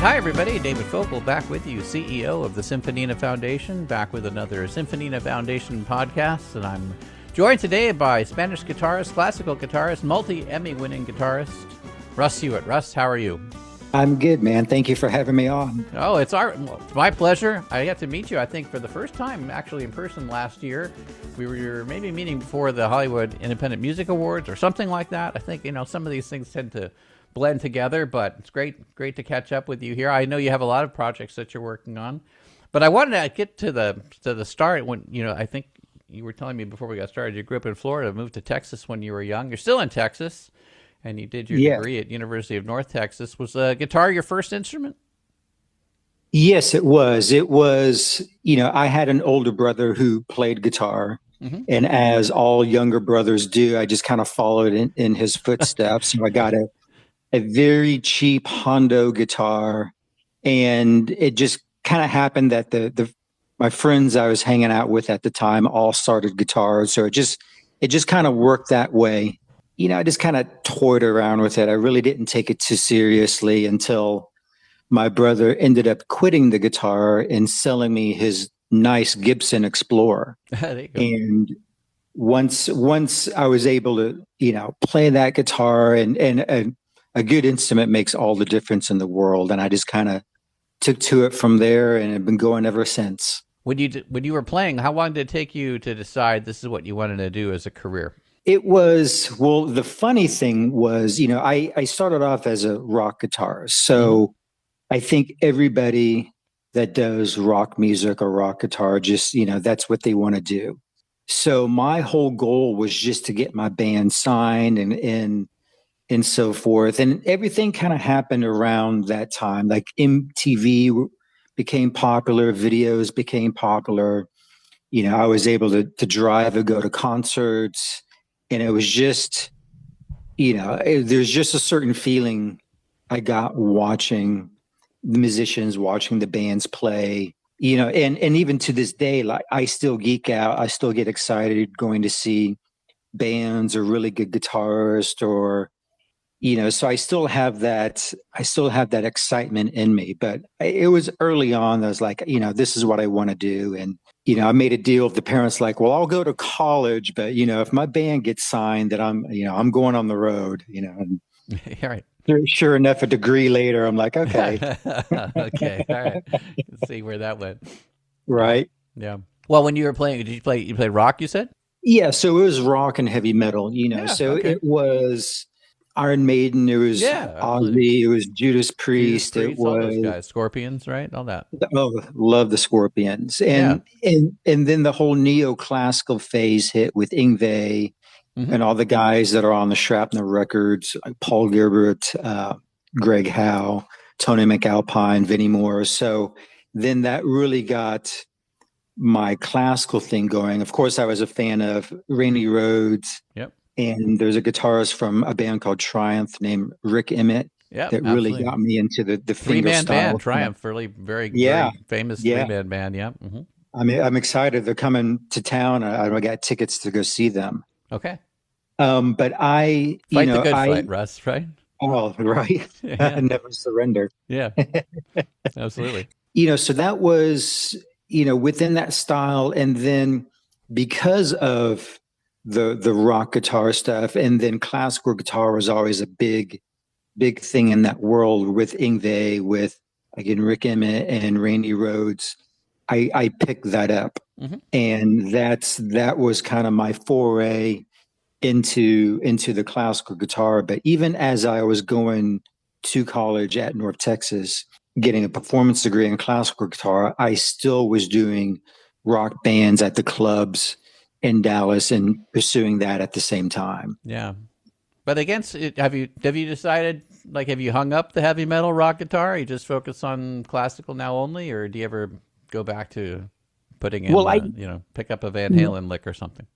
Hi everybody, David Fogel back with you, CEO of the Symphonina Foundation, back with another Symphonina Foundation podcast, and I'm joined today by Spanish guitarist, classical guitarist, multi-Emmy winning guitarist, Russ Hewitt. Russ, how are you? I'm good, man. Thank you for having me on. Oh, it's my pleasure. I got to meet you, I think, for the first time actually in person last year. We were maybe meeting before the Hollywood Independent Music Awards or something like that. I think, some of these things tend to blend together, but it's great to catch up with you here. I know you have a lot of projects that you're working on, but I wanted to get to the start when, I think you were telling me before we got started, you grew up in Florida, moved to Texas when you were young. You're still in Texas, and you did your degree at University of North Texas. Was guitar your first instrument? Yes, it was. It was, I had an older brother who played guitar. Mm-hmm. And as all younger brothers do, I just kind of followed in his footsteps. So I got a very cheap Hondo guitar, and it just kind of happened that my friends I was hanging out with at the time all started guitars, so it just kind of worked that way. I just kind of toyed around with it. I really didn't take it too seriously until my brother ended up quitting the guitar and selling me his nice Gibson Explorer. There you go. And once I was able to play that guitar, and a good instrument makes all the difference in the world. And I just kind of took to it from there and have been going ever since. When you were playing, how long did it take you to decide this is what you wanted to do as a career? It was, the funny thing was, I started off as a rock guitarist. So I think everybody that does rock music or rock guitar, just, that's what they want to do. So my whole goal was just to get my band signed and so forth. And everything kind of happened around that time. Like MTV became popular, videos became popular. I was able to drive and go to concerts. And it was just, there's just a certain feeling I got watching the musicians, watching the bands play, and even to this day, like I still geek out. I still get excited going to see bands or really good guitarists or, so I still have that excitement in me, but it was early on. I was like, this is what I want to do. And, I made a deal with the parents, like, well, I'll go to college, but, if my band gets signed, that I'm going on the road, and right. Sure enough, a degree later, I'm like, okay. Okay. All right. Let's see where that went. Right. Yeah. Well, when you were playing, you play rock, you said? Yeah. So it was rock and heavy metal, It was Iron Maiden, it was Ozzy, it was Judas Priest, it was all those guys, Scorpions, right? All that. Oh, love the Scorpions, and then the whole neoclassical phase hit with Yngwie and all the guys that are on the Shrapnel records, like Paul Gilbert, Greg Howe, Tony McAlpine, Vinnie Moore. So then that really got my classical thing going. Of course, I was a fan of Randy Rhoads. Yep. And there's a guitarist from a band called Triumph named Rick Emmett that really got me into the three-man band. Triumph, really very famous three-man band. Yeah. Mm-hmm. I'm excited. They're coming to town. I got tickets to go see them. Okay. But I, fight the good fight, Russ. Right? Oh, right. Yeah. Never surrender. Yeah. Absolutely. So that was within that style, and then because of the rock guitar stuff, and then classical guitar was always a big thing in that world with Yngwie, with again Rick Emmett and Randy Rhoads. I picked that up, and that was kind of my foray into the classical guitar. But even as I was going to college at North Texas, getting a performance degree in classical guitar, I still was doing rock bands at the clubs in Dallas and pursuing that at the same time. Yeah. But against it, have you decided, like, have you hung up the heavy metal rock guitar? Or you just focus on classical now only, or do you ever go back to putting in, pick up a Van Halen lick or something?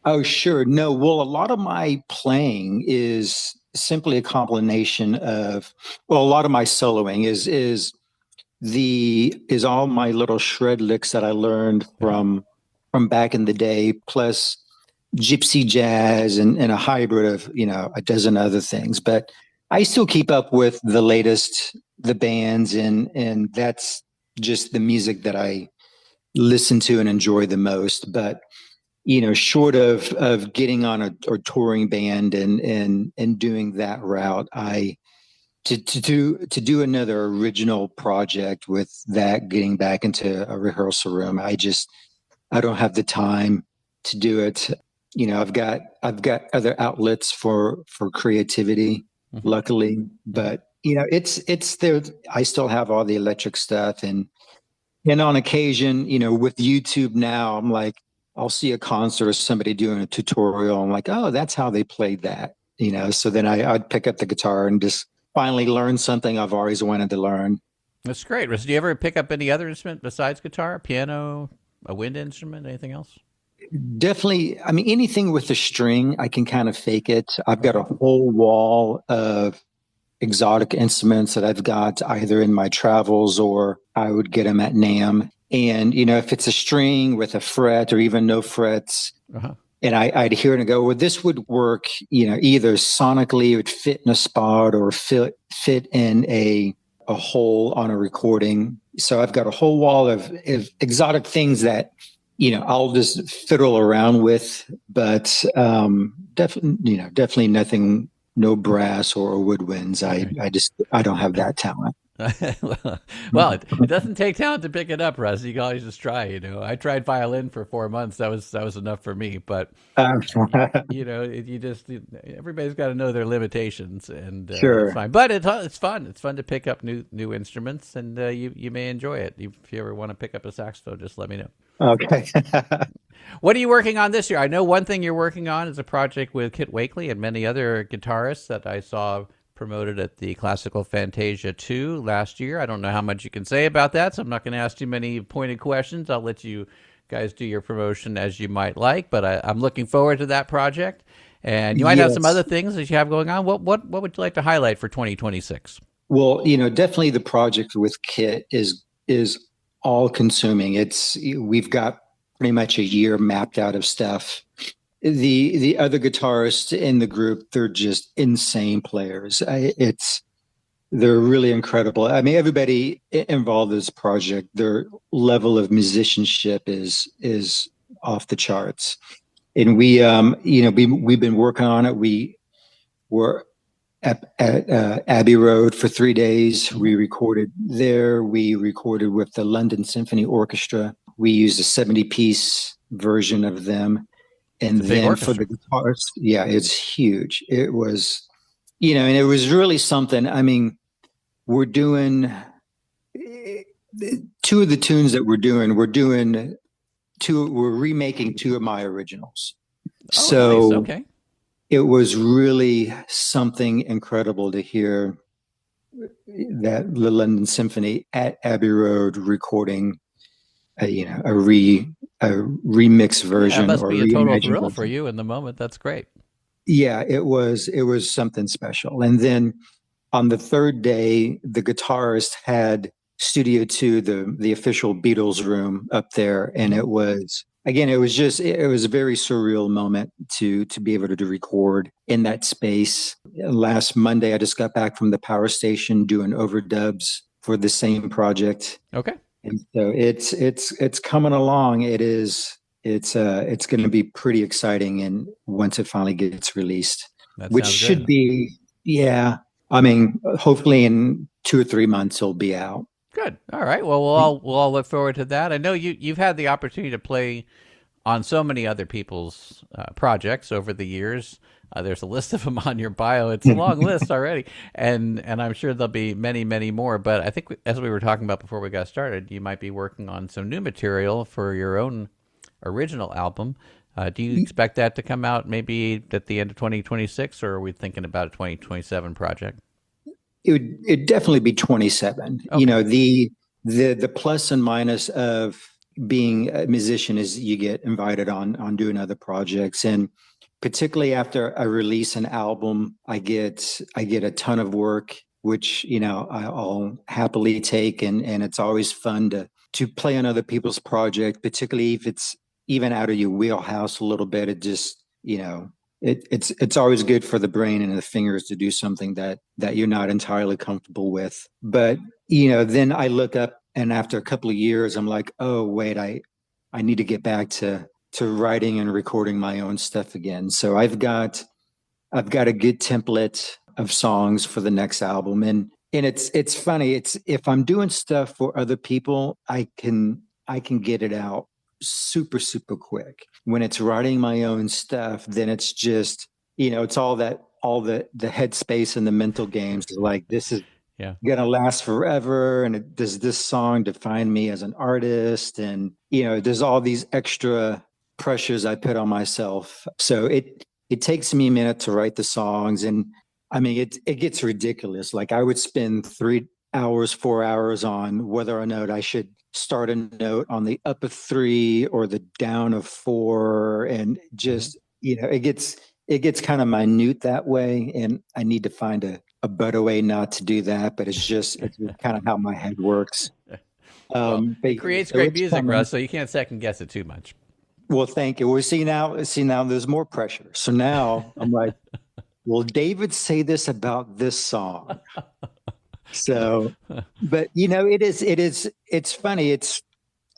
Oh, sure. No. Well, a lot of my playing is simply a combination of, a lot of my soloing is all my little shred licks that I learned from back in the day, plus gypsy jazz and a hybrid of, a dozen other things. But I still keep up with the latest the bands, and that's just the music that I listen to and enjoy the most. But short of getting on a or touring band and doing that route, to do another original project with that, getting back into a rehearsal room, I don't have the time to do it. I've got other outlets for creativity, luckily, but it's there. I still have all the electric stuff, and on occasion, with YouTube now, I'm like, I'll see a concert or somebody doing a tutorial. I'm like, oh, that's how they played that. So then I'd pick up the guitar and just finally learn something I've always wanted to learn. That's great. Do you ever pick up any other instrument besides guitar, piano, a wind instrument, anything else? Definitely. I mean, anything with a string, I can kind of fake it. I've got a whole wall of exotic instruments that I've got either in my travels or I would get them at NAMM. And, if it's a string with a fret or even no frets, and I'd hear it and go, well, this would work, either sonically, it would fit in a spot or fit in a hole on a recording. So I've got a whole wall of exotic things that, I'll just fiddle around with, but definitely nothing, no brass or woodwinds. I don't have that talent. Well, it doesn't take talent to pick it up, Russ. You can always just try. I tried violin for 4 months. That was enough for me. But everybody's got to know their limitations, and sure. It's fine. But it's fun. It's fun to pick up new instruments, and you may enjoy it. If you ever want to pick up a saxophone, just let me know. Okay. What are you working on this year? I know one thing you're working on is a project with Kit Wakely and many other guitarists that I saw promoted at the Classical Fantasia 2 last year. I don't know how much you can say about that, so I'm not going to ask too many pointed questions. I'll let you guys do your promotion as you might like, but I'm looking forward to that project. And you might have some other things that you have going on. What would you like to highlight for 2026? Well, definitely the project with Kit is all consuming. We've got pretty much a year mapped out of stuff. The other guitarists in the group, they're just insane players. They're really incredible. I mean, everybody involved in this project, their level of musicianship is off the charts. And we've been working on it. We were at Abbey Road for 3 days. We recorded there. We recorded with the London Symphony Orchestra. We used a 70-piece version of them. And then for the guitars, it's huge. It was, and it was really something. I mean, we're doing two of the tunes that we're remaking two of my originals. So nice. Okay. It was really something incredible to hear that the London Symphony at Abbey Road recording a remix version. It must or be a total thrill version. For you in the moment. That's great. Yeah, it was something special. And then on the third day, the guitarist had Studio 2, the official Beatles room up there, and it was a very surreal moment to be able to record in that space. Last Monday, I just got back from the power station doing overdubs for the same project. Okay. And so it's coming along. It's going to be pretty exciting, and once it finally gets released, which should be, I mean, hopefully in 2 or 3 months it'll be out. Good. All right. Well, we'll all look forward to that. I know you've had the opportunity to play on so many other people's projects over the years. There's a list of them on your bio. It's a long list already, and I'm sure there'll be many, many more. But I think, as we were talking about before we got started, you might be working on some new material for your own original album. Do you expect that to come out maybe at the end of 2026, or are we thinking about a 2027 project? It'd definitely be 27. Okay. The plus and minus of being a musician is you get invited on doing other projects, and particularly after I release an album, I get a ton of work, which I'll happily take, and it's always fun to play on other people's project, particularly if it's even out of your wheelhouse a little bit. It just it's always good for the brain and the fingers to do something that you're not entirely comfortable with. But then I look up, and after a couple of years, I'm like, oh wait, I need to get back to writing and recording my own stuff again. So I've got a good template of songs for the next album, and it's funny. It's if I'm doing stuff for other people, I can get it out super super quick. When it's writing my own stuff, then it's just it's all the headspace and the mental games. Like this is Yeah. gonna last forever, and does this song define me as an artist? And there's all these extra pressures I put on myself. So it takes me a minute to write the songs, and I mean it gets ridiculous. Like I would spend 3 hours, 4 hours on whether or not I should start a note on the up of three or the down of four, and just it gets kind of minute that way, and I need to find a better way not to do that. But it's kind of how my head works. Well, But it creates so great it's music, coming. Russ, so you can't second guess it too much. Well, thank you. Well, see now there's more pressure. So now I'm like, will David say this about this song? So, but it's funny. It's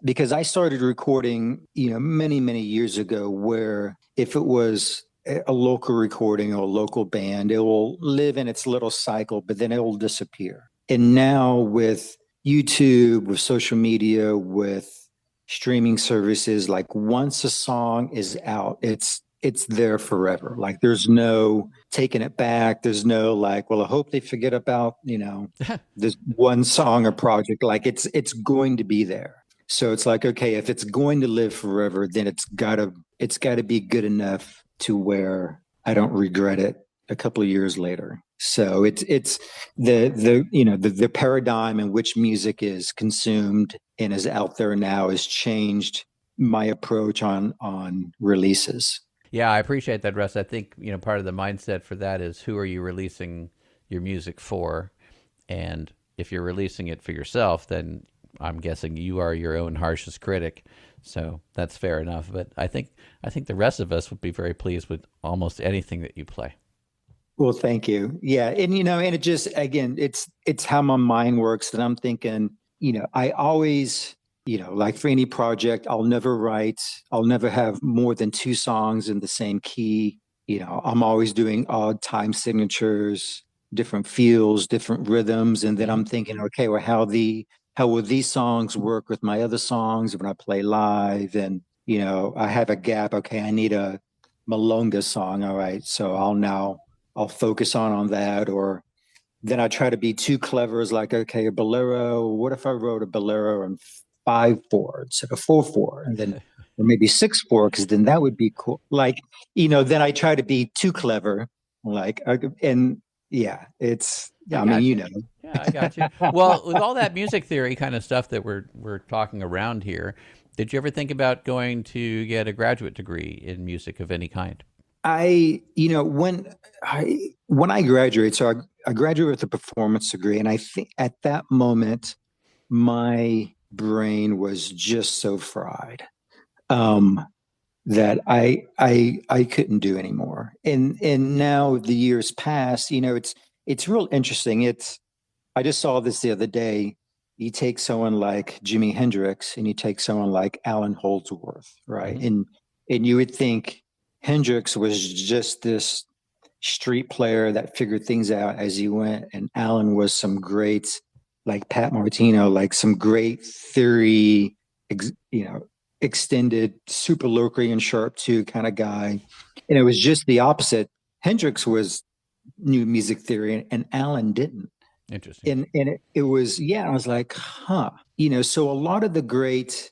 because I started recording, many, many years ago, where if it was a local recording or a local band, it will live in its little cycle, but then it will disappear. And now with YouTube, with social media, with streaming services, like once a song is out, it's there forever. Like there's no taking it back. There's no like, well, I hope they forget about, this one song or project. Like it's going to be there. So it's like, okay, if it's going to live forever, then it's gotta be good enough to where I don't regret it a couple of years later. So it's the paradigm in which music is consumed and is out there now has changed my approach on releases. Yeah, I appreciate that, Russ. I think, part of the mindset for that is who are you releasing your music for? And if you're releasing it for yourself, then I'm guessing you are your own harshest critic. So that's fair enough. But I think the rest of us would be very pleased with almost anything that you play. Well, thank you. Yeah, and it just again, it's how my mind works. That I'm thinking, I always, like for any project, I'll never have more than two songs in the same key. I'm always doing odd time signatures, different feels, different rhythms, and then Hmm. I'm thinking, okay, well, how will these songs work with my other songs when I play live? And I have a gap. Okay, I need a Malonga song. All right, so I'll focus on that. Or then I try to be too clever. It's like, okay, a bolero. What if I wrote a bolero in 5/4 instead of 4/4, and then or maybe 6/4, because then that would be cool. Like, then I try to be too clever. Like, and yeah, I I mean, got you. Yeah, I got you. Well, with all that music theory kind of stuff that we're talking around here, did you ever think about going to get a graduate degree in music of any kind? When I graduated, so I graduated with a performance degree, and I think at that moment my brain was just so fried, um, that I couldn't do anymore. And now the years pass, it's real interesting. I just saw this the other day. You take someone like Jimi Hendrix and you take someone like Alan Holdsworth, right? Hmm. And you would think Hendrix was just this street player that figured things out as he went, and Alan was some great, like Pat Martino, like some great theory, ex, you know, extended, super Locrian sharp two kind of guy. And it was just the opposite. Hendrix was new music theory, and Alan didn't. Interesting. And it was, yeah, I was like, huh. So a lot of the great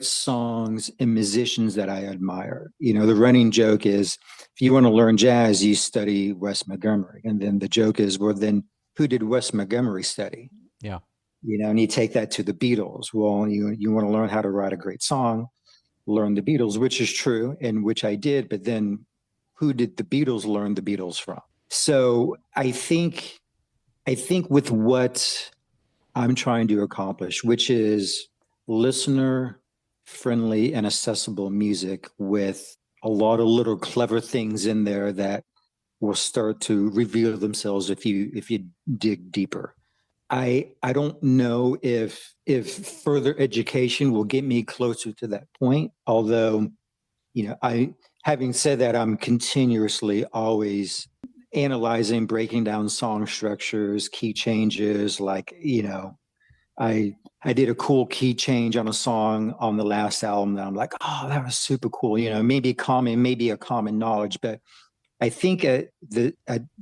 songs and musicians that I admire, the running joke is, if you want to learn jazz, you study Wes Montgomery. And then the joke is, well, then who did Wes Montgomery study? Yeah. And you take that to the Beatles. Well, you want to learn how to write a great song, learn the Beatles, which is true, and which I did. But then who did the Beatles learn the Beatles from? So I think with what I'm trying to accomplish, which is listener friendly and accessible music with a lot of little clever things in there that will start to reveal themselves if you dig deeper. I don't know if further education will get me closer to that point. Although, I having said that, I'm continuously always analyzing, breaking down song structures, key changes. Like, I did a cool key change on a song on the last album that I'm like, oh, that was super cool. Maybe a common knowledge, but I think the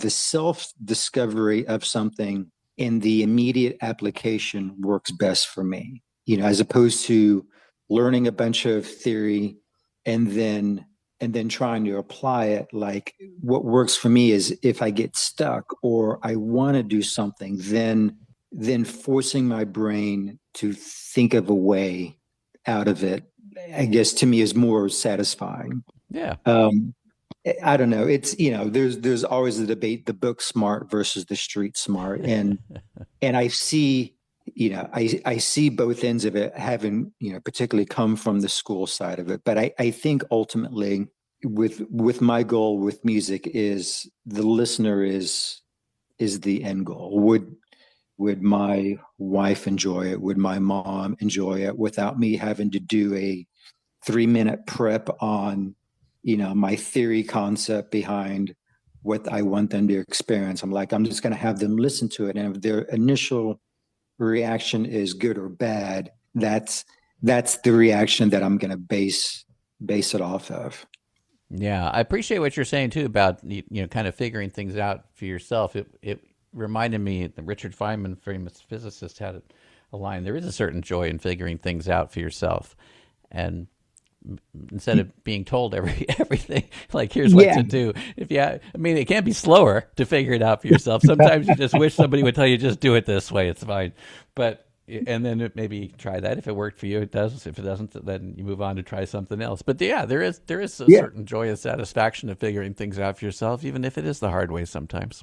self discovery of something in the immediate application works best for me. As opposed to learning a bunch of theory and then trying to apply it. Like, what works for me is if I get stuck or I want to do something, then forcing my brain to think of a way out of it, I guess, to me is more satisfying. Yeah. I don't know. It's, there's always the debate, the book smart versus the street smart. And I see, I see both ends of it having, particularly come from the school side of it. But I think ultimately with my goal with music is the listener is the end goal. Would my wife enjoy it? Would my mom enjoy it without me having to do a 3-minute prep on, my theory concept behind what I want them to experience? I'm just going to have them listen to it. And if their initial reaction is good or bad, that's the reaction that I'm going to base it off of. Yeah, I appreciate what you're saying too about kind of figuring things out for yourself. It reminded me that Richard Feynman, famous physicist, had a line: "There is a certain joy in figuring things out for yourself," and instead of being told everything, like, here's what to do. It can't be slower to figure it out for yourself. Sometimes you just wish somebody would tell you, just do it this way. It's fine. And then maybe try that. If it worked for you, it does. If it doesn't, then you move on to try something else. But there is a certain joy and satisfaction of figuring things out for yourself, even if it is the hard way sometimes.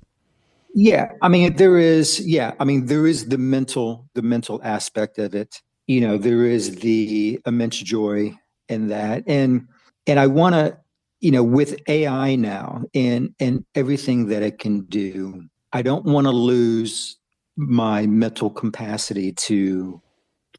Yeah. There is the mental aspect of it. There is the immense joy in that. And I want to, with AI now and everything that it can do, I don't want to lose my mental capacity to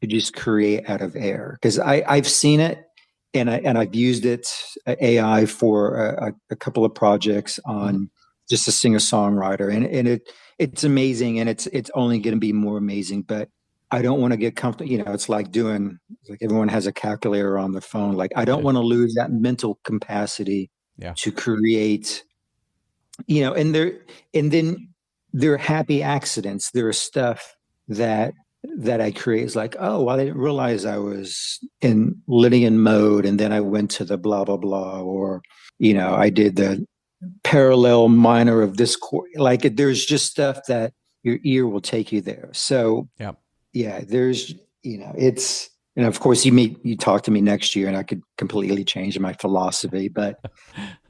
just create out of air, because I've seen it and I've used it, AI, for a couple of projects on just a singer-songwriter, and it's amazing, and it's only going to be more amazing. But I don't want to get comfortable. It's like everyone has a calculator on their phone. Like, I don't want to lose that mental capacity to create. And then there are happy accidents. There are stuff that I create. It's like, oh, well, I didn't realize I was in Lydian mode, and then I went to the blah blah blah, or I did the parallel minor of this chord. Like, there's just stuff that your ear will take you there. So there's it's, and of course you talk to me next year and I could completely change my philosophy. But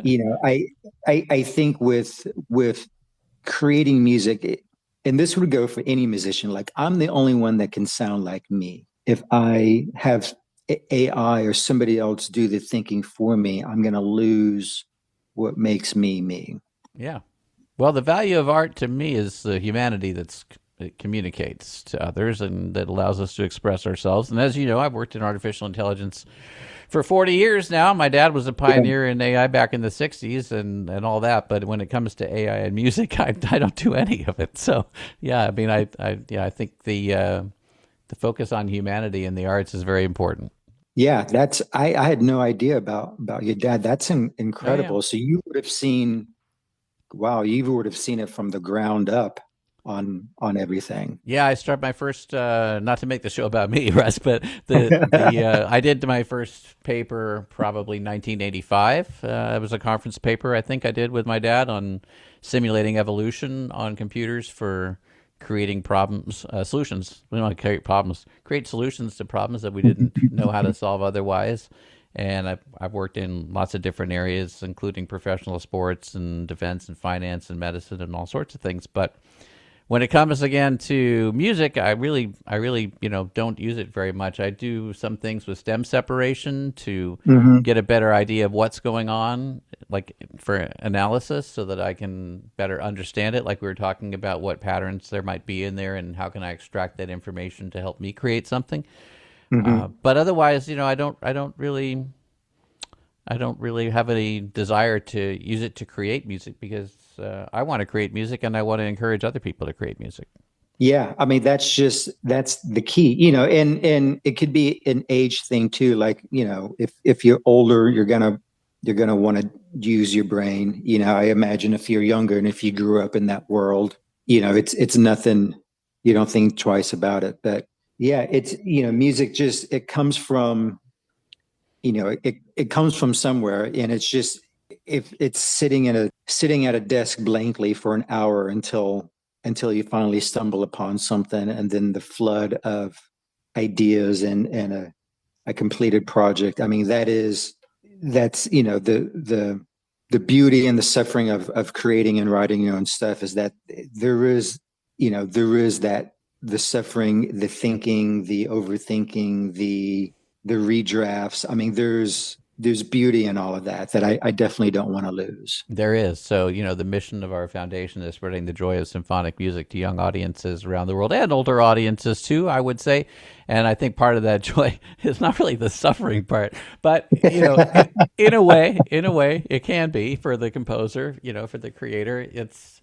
I think with creating music, and this would go for any musician, like, I'm the only one that can sound like me. If I have AI or somebody else do the thinking for me, I'm going to lose what makes me me. Yeah. Well, the value of art to me is the humanity it communicates to others and that allows us to express ourselves. And as you know, I've worked in artificial intelligence for 40 years now. My dad was a pioneer in AI back in the 60s and all that. But when it comes to AI and music, I don't do any of it. So, I think the focus on humanity in the arts is very important. Yeah, I had no idea about your dad. That's incredible. So you would have seen, you would have seen it from the ground up on everything. Yeah, I started my first, not to make the show about me, Russ, but I did my first paper probably 1985. It was a conference paper I think I did with my dad on simulating evolution on computers for creating solutions. We don't want to create problems, create solutions to problems that we didn't know how to solve otherwise. And I've worked in lots of different areas, including professional sports and defense and finance and medicine and all sorts of things. But when it comes again to music, I really, don't use it very much. I do some things with stem separation to Hmm. get a better idea of what's going on, like for analysis, so that I can better understand it. Like we were talking about what patterns there might be in there, and how can I extract that information to help me create something. Hmm. But otherwise, I don't really have any desire to use it to create music, because I want to create music and I want to encourage other people to create music. Yeah, I mean that's the key, and it could be an age thing too. Like, if you're older, you're gonna want to use your brain. I imagine if you're younger and if you grew up in that world, it's nothing. You don't think twice about it. But yeah, it's music just it comes from it comes from somewhere, and it's just if it's sitting at a desk blankly for an hour until you finally stumble upon something, and then the flood of ideas and a completed project. I mean, that's the beauty and the suffering of creating and writing your own stuff, is that there is that the suffering, the thinking, the overthinking, the redrafts. I mean, there's beauty in all of that I definitely don't want to lose. There is. So, the mission of our foundation is spreading the joy of symphonic music to young audiences around the world, and older audiences too, I would say. And I think part of that joy is not really the suffering part, but, in a way, it can be for the composer, for the creator. It's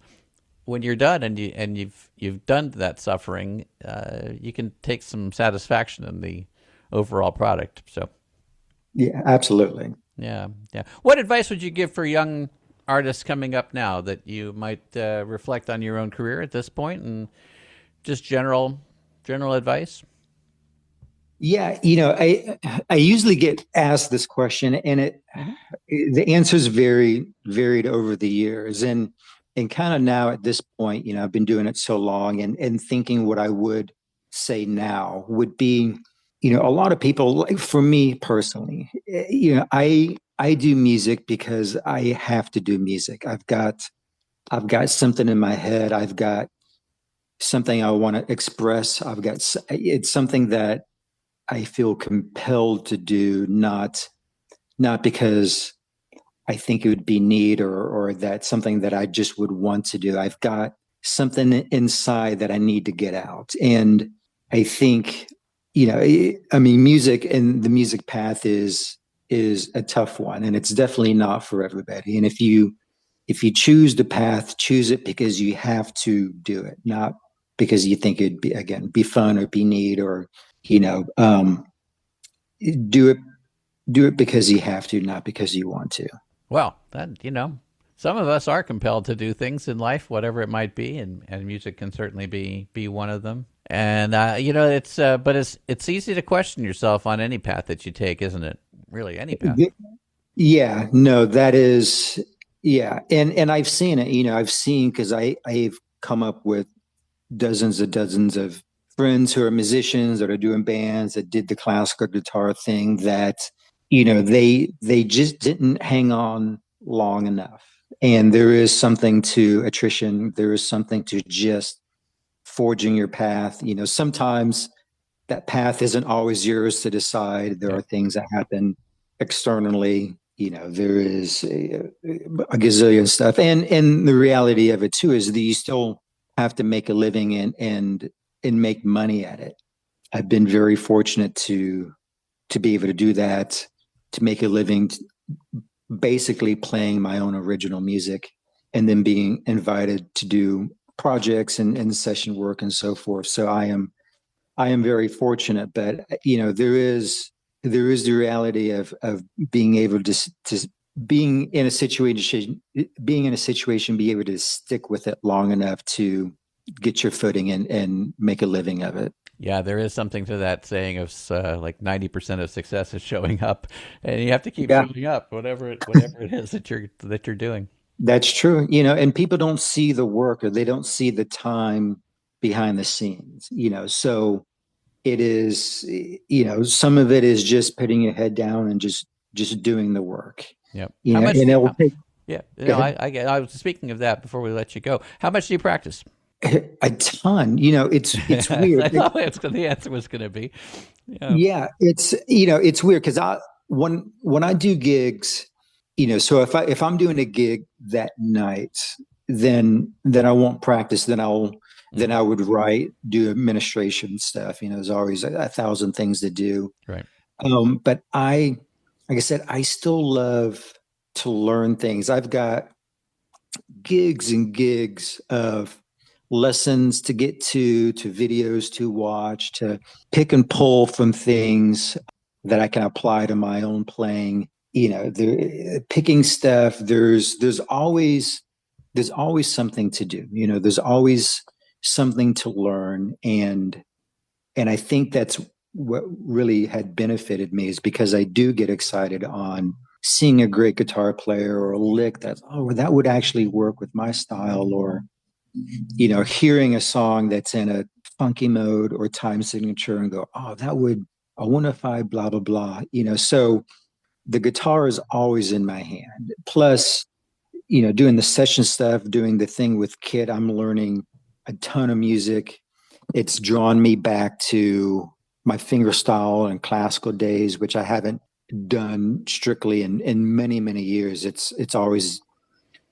when you're done and you've done that suffering, you can take some satisfaction in the overall product. So, Yeah, absolutely. yeah, yeah. What advice would you give for young artists coming up now, that you might reflect on your own career at this point, and just general advice? Yeah, I usually get asked this question, and Hmm. the answers varied over the years, and kind of now at this point, I've been doing it so long, and thinking what I would say now would be, a lot of people, like for me personally, I do music because I have to do music. I've got something in my head. I've got something I want to express. It's something that I feel compelled to do, not because I think it would be neat, or that's something that I just would want to do. I've got something inside that I need to get out. And I think, I mean, music and the music path is a tough one, and it's definitely not for everybody. And if you choose the path, choose it because you have to do it, not because you think it'd be, again, be fun or be neat, or you know um do it do it because you have to, not because you want to. Well, that some of us are compelled to do things in life, whatever it might be, and music can certainly be one of them. And it's easy to question yourself on any path that you take, isn't it? Really, any path. Yeah, no, that is, yeah, and I've seen it. I've seen, because I've come up with dozens of friends who are musicians that are doing bands that did the classical guitar thing, that they just didn't hang on long enough. And there is something to attrition. There is something to just forging your path. Sometimes that path isn't always yours to decide. There are Yep. things that happen externally. There is a gazillion stuff, and the reality of it too is that you still have to make a living, and make money at it. I've been very fortunate to be able to do that, to make a living, basically playing my own original music, and then being invited to do projects and session work and so forth. So I am very fortunate, but there is the reality of being able to being in a situation, be able to stick with it long enough to get your footing and make a living of it. Yeah, there is something to that saying of like 90% of success is showing up, and you have to keep Yeah, showing up, whatever it is that you're doing. that's true. And people don't see the work, or they don't see the time behind the scenes. So it is, some of it is just putting your head down and just doing the work. Yep. You know, and it will take. Yeah, Go ahead. I was speaking of that before we let you go. How much do you practice? A ton. It's weird. I thought the answer was going to be. Yeah. Yeah, it's weird because when I do gigs, so if I'm doing a gig that night, then I won't practice. Then I would write, do administration stuff. There's always a thousand things to do. Right. But like I said, I still love to learn things. I've got gigs and gigs of lessons to get to videos to watch, to pick and pull from things that I can apply to my own playing. Picking stuff. There's always something to do. There's always something to learn, and I think that's what really had benefited me, is because I do get excited on seeing a great guitar player or a lick that would actually work with my style, or hearing a song that's in a funky mode or time signature and go, I wonder if I blah, blah, blah, so the guitar is always in my hand. Plus, doing the session stuff, doing the thing with Kit, I'm learning a ton of music. It's drawn me back to my fingerstyle and classical days, which I haven't done strictly in many, many years. It's always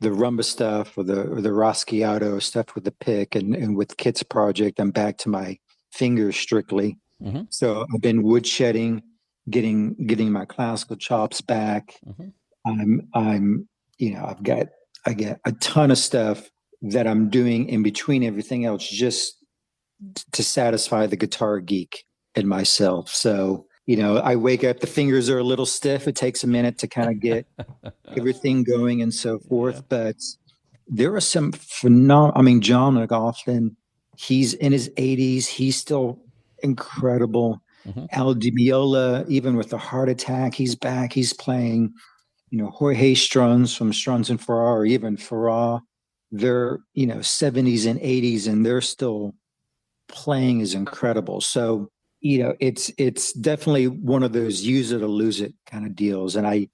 the rumba stuff or the Raschiato stuff with the pick, and with Kit's project, I'm back to my fingers strictly. Mm-hmm. So I've been woodshedding, getting my classical chops back. Mm-hmm. I get a ton of stuff that I'm doing in between everything else, just to satisfy the guitar geek in myself. So, I wake up, the fingers are a little stiff. It takes a minute to kind of get everything going and so forth. Yeah. But there are some phenomenal, John McLaughlin, he's in his 80s. He's still incredible. Mm-hmm. Al Di Meola, even with the heart attack, he's back. He's playing, Jorge Struns from Struns and Farrar, or even Farrar. They're, 70s and 80s, and they're still playing is incredible. So, it's definitely one of those use it or lose it kind of deals. And I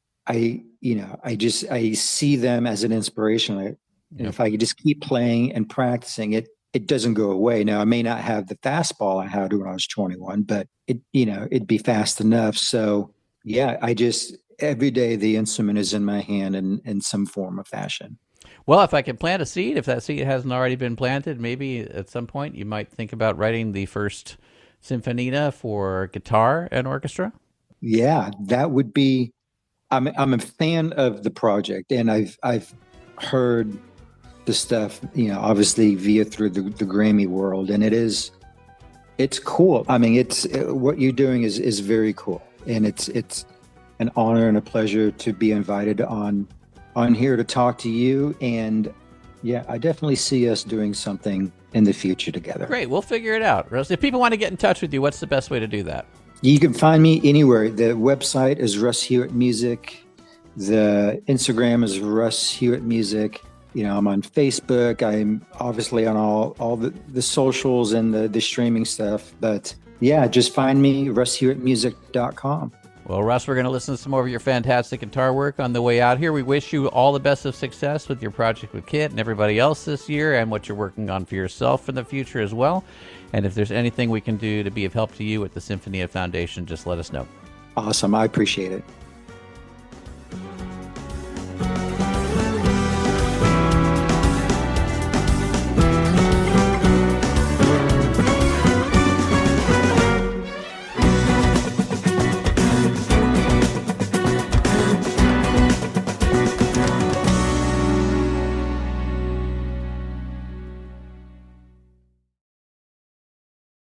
see them as an inspiration. And if I could just keep playing and practicing, it doesn't go away. Now, I may not have the fastball I had when I was 21, but it'd be fast enough. So yeah, every day the instrument is in my hand in some form or fashion. Well, if I can plant a seed, if that seed hasn't already been planted, maybe at some point you might think about writing the first Symphonina for guitar and orchestra. Yeah, that would be. I'm a fan of the project, and I've heard the stuff, obviously via through the Grammy world, and it's cool. What you're doing is very cool, and it's an honor and a pleasure to be invited on here to talk to you. And yeah, I definitely see us doing something in the future together. Great. We'll figure it out. Russ, if people want to get in touch with you, what's the best way to do that? You can find me anywhere. The website is Russ Hewitt Music. The Instagram is Russ Hewitt Music. I'm on Facebook. I'm obviously on all the socials and the streaming stuff. But yeah, just find me, russhewittmusic.com. Well, Russ, we're going to listen to some more of your fantastic guitar work on the way out here. We wish you all the best of success with your project with Kit and everybody else this year, and what you're working on for yourself in the future as well. And if there's anything we can do to be of help to you at the Symphonina Foundation, just let us know. Awesome. I appreciate it.